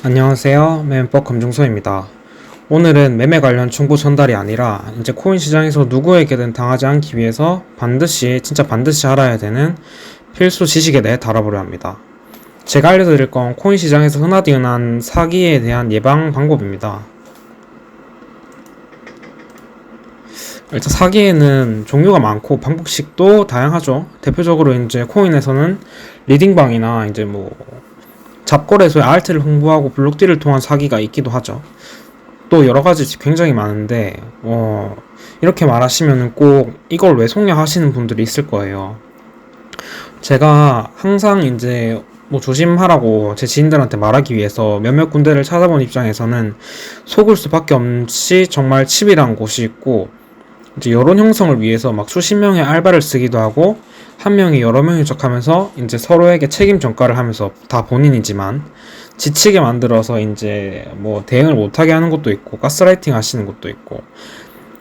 안녕하세요. 매매법 검증소입니다. 오늘은 매매 관련 정보 전달이 아니라 이제 코인 시장에서 누구에게든 당하지 않기 위해서 진짜 반드시 알아야 되는 필수 지식에 대해 다뤄보려 합니다. 제가 알려드릴 건 코인 시장에서 흔한 사기에 대한 예방 방법입니다. 일단 사기에는 종류가 많고 방법식도 다양하죠. 대표적으로 이제 코인에서는 리딩방이나 이제 잡거래소에 알트를 홍보하고 블록딜을 통한 사기가 있기도 하죠. 또 여러 가지 굉장히 많은데 이렇게 말하시면은 꼭 이걸 왜 속냐 하시는 분들이 있을 거예요. 제가 항상 이제 조심하라고 제 지인들한테 말하기 위해서 몇몇 군데를 찾아본 입장에서는 속을 수밖에 없이 정말 칩이란 곳이 있고, 이제 여론 형성을 위해서 막 수십 명의 알바를 쓰기도 하고 한 명이 여러 명이 척하면서 이제 서로에게 책임 전가를 하면서 다 본인이지만 지치게 만들어서 이제 대응을 못하게 하는 것도 있고 가스라이팅 하시는 것도 있고,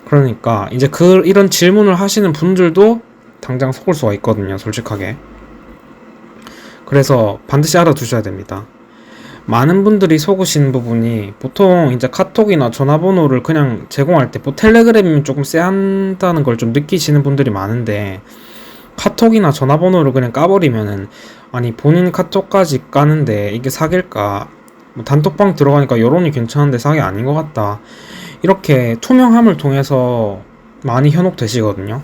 그러니까 이제 이런 질문을 하시는 분들도 당장 속을 수가 있거든요, 솔직하게. 그래서 반드시 알아두셔야 됩니다. 많은 분들이 속으시는 부분이 보통 이제 카톡이나 전화번호를 그냥 제공할 때 텔레그램이면 조금 쎄한다는 걸 좀 느끼시는 분들이 많은데, 카톡이나 전화번호를 그냥 까버리면은 아니 본인 카톡까지 까는데 이게 사기일까, 단톡방 들어가니까 여론이 괜찮은데 사기 아닌 것 같다, 이렇게 투명함을 통해서 많이 현혹되시거든요.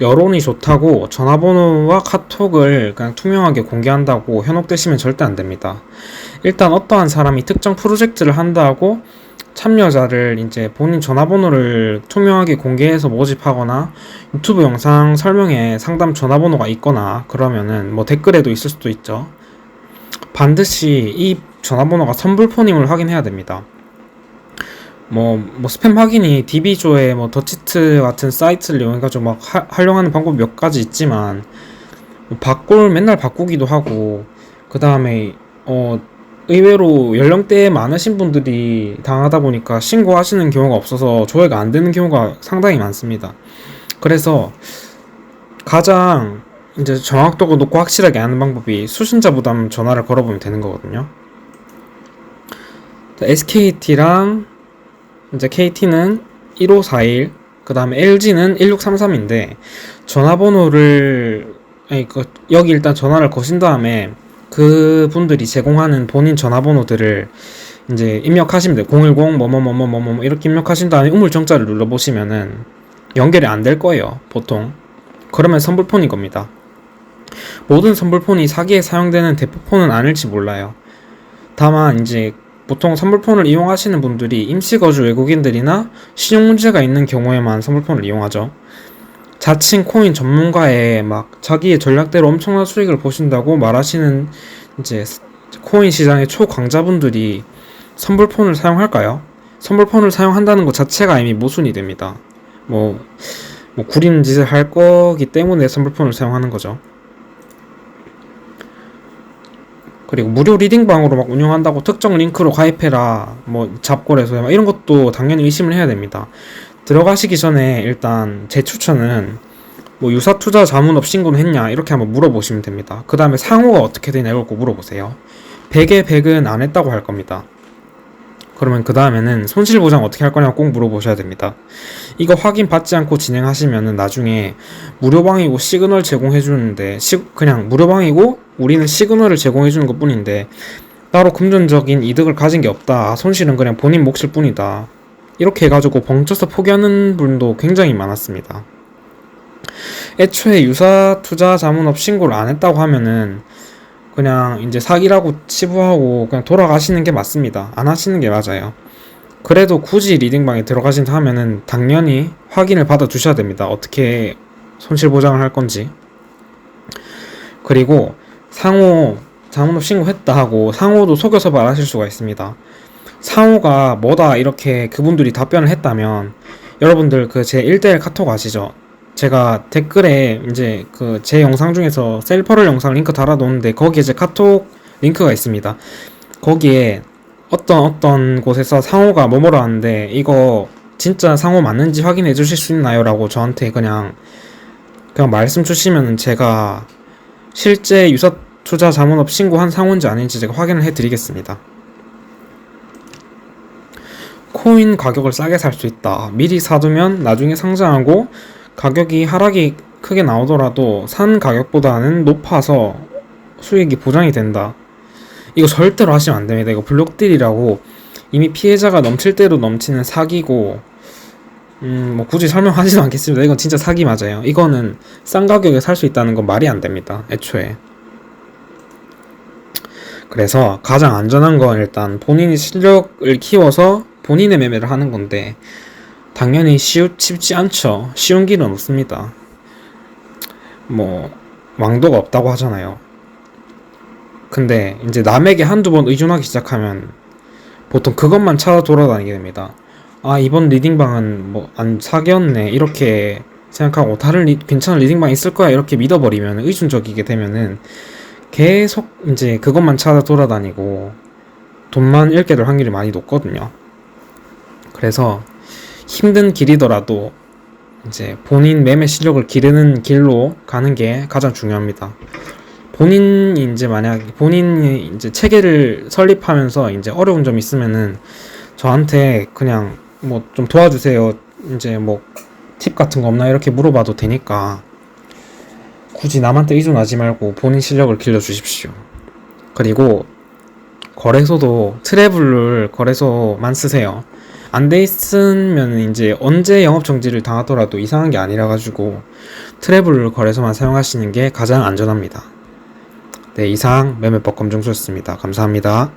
여론이 좋다고 전화번호와 카톡을 그냥 투명하게 공개한다고 현혹되시면 절대 안 됩니다. 일단 어떠한 사람이 특정 프로젝트를 한다고 참여자를 이제 본인 전화번호를 투명하게 공개해서 모집하거나 유튜브 영상 설명에 상담 전화번호가 있거나 그러면은 댓글에도 있을 수도 있죠. 반드시 이 전화번호가 선불폰임을 확인해야 됩니다. 스팸 확인이 DB조의 더치트 같은 사이트를 이용해가지고 활용하는 방법 몇 가지 있지만, 맨날 바꾸기도 하고, 그 다음에, 의외로 연령대에 많으신 분들이 당하다 보니까 신고하시는 경우가 없어서 조회가 안 되는 경우가 상당히 많습니다. 그래서 가장 이제 정확도가 높고 확실하게 아는 방법이 수신자 부담 전화를 걸어보면 되는 거거든요. SKT랑 이제 KT는 1541, 그 다음에 LG는 1633인데, 전화번호를, 여기 일단 전화를 거신 다음에 그분들이 제공하는 본인 전화번호들을 이제 입력하시면 돼요. 010 뭐뭐뭐뭐뭐 이렇게 입력하신 다음에 우물정자를 눌러보시면은 연결이 안 될 거예요, 보통. 그러면 선불폰인 겁니다. 모든 선불폰이 사기에 사용되는 대포폰은 아닐지 몰라요. 다만 이제 보통 선불폰을 이용하시는 분들이 임시거주 외국인들이나 신용 문제가 있는 경우에만 선불폰을 이용하죠. 자칭 코인 전문가의 자기의 전략대로 엄청난 수익을 보신다고 말하시는 이제 코인 시장의 초강자분들이 선불폰을 사용할까요? 선불폰을 사용한다는 것 자체가 이미 모순이 됩니다. 구린 짓을 할 거기 때문에 선불폰을 사용하는 거죠. 그리고 무료 리딩방으로 운영한다고 특정 링크로 가입해라, 잡거래소에 이런 것도 당연히 의심을 해야 됩니다. 들어가시기 전에 일단 제 추천은 유사투자 자문업 신고는 했냐 이렇게 한번 물어보시면 됩니다. 그 다음에 상호가 어떻게 되냐 이걸 꼭 물어보세요. 100에 100은 안 했다고 할 겁니다. 그러면 그 다음에는 손실보장 어떻게 할 거냐고 꼭 물어보셔야 됩니다. 이거 확인 받지 않고 진행하시면은 나중에 무료방이고 시그널 제공해주는데 그냥 무료방이고 우리는 시그널을 제공해주는 것 뿐인데 따로 금전적인 이득을 가진 게 없다, 손실은 그냥 본인 몫일 뿐이다, 이렇게 해가지고 벙쳐서 포기하는 분도 굉장히 많았습니다. 애초에 유사투자 자문업 신고를 안 했다고 하면은 그냥 이제 사기라고 치부하고 그냥 돌아가시는 게 맞습니다. 안 하시는 게 맞아요. 그래도 굳이 리딩방에 들어가신다 하면은 당연히 확인을 받아 두셔야 됩니다. 어떻게 손실 보장을 할 건지. 그리고 상호 자문업 신고했다 하고 상호도 속여서 말하실 수가 있습니다. 상호가 뭐다 이렇게 그분들이 답변을 했다면, 여러분들 제 1대1 카톡 아시죠? 제가 댓글에 이제 제 영상 중에서 셀퍼럴 영상 링크 달아놓는데 거기에 제 카톡 링크가 있습니다. 거기에 어떤 곳에서 상호가 뭐뭐라 하는데 이거 진짜 상호 맞는지 확인해 주실 수 있나요? 라고 저한테 그냥 말씀 주시면은 제가 실제 투자 자문업 신고한 상호인지 아닌지 제가 확인을 해드리겠습니다. 코인 가격을 싸게 살 수 있다. 미리 사두면 나중에 상장하고 가격이 하락이 크게 나오더라도 산 가격보다는 높아서 수익이 보장이 된다. 이거 절대로 하시면 안 됩니다. 이거 블록딜이라고 이미 피해자가 넘칠 대로 넘치는 사기고, 뭐 굳이 설명하지도 않겠습니다. 이건 진짜 사기 맞아요. 이거는 싼 가격에 살 수 있다는 건 말이 안 됩니다. 애초에. 그래서 가장 안전한 건 일단 본인이 실력을 키워서 본인의 매매를 하는 건데, 당연히 쉽지 않죠. 쉬운 길은 없습니다. 뭐 왕도가 없다고 하잖아요. 근데 이제 남에게 한두 번 의존하기 시작하면 보통 그것만 찾아 돌아다니게 됩니다. 아, 이번 리딩방은 뭐 안 사기였네 이렇게 생각하고 다른 괜찮은 리딩방 있을 거야 이렇게 믿어버리면, 의존적이게 되면은 계속 이제 그것만 찾아 돌아다니고 돈만 잃게 될 확률이 많이 높거든요. 그래서 힘든 길이더라도 이제 본인 매매 실력을 기르는 길로 가는 게 가장 중요합니다. 본인이 이제 체계를 설립하면서 이제 어려운 점 있으면은 저한테 그냥 뭐 좀 도와주세요, 이제 뭐 팁 같은 거 없나 이렇게 물어봐도 되니까 굳이 남한테 의존하지 말고 본인 실력을 길러주십시오. 그리고 거래소도 트래블을 거래소만 쓰세요. 안 돼 있으면 이제 언제 영업 정지를 당하더라도 이상한 게 아니라 가지고 트래블 거래소만 사용하시는 게 가장 안전합니다. 네, 이상 매매법 검증소였습니다. 감사합니다.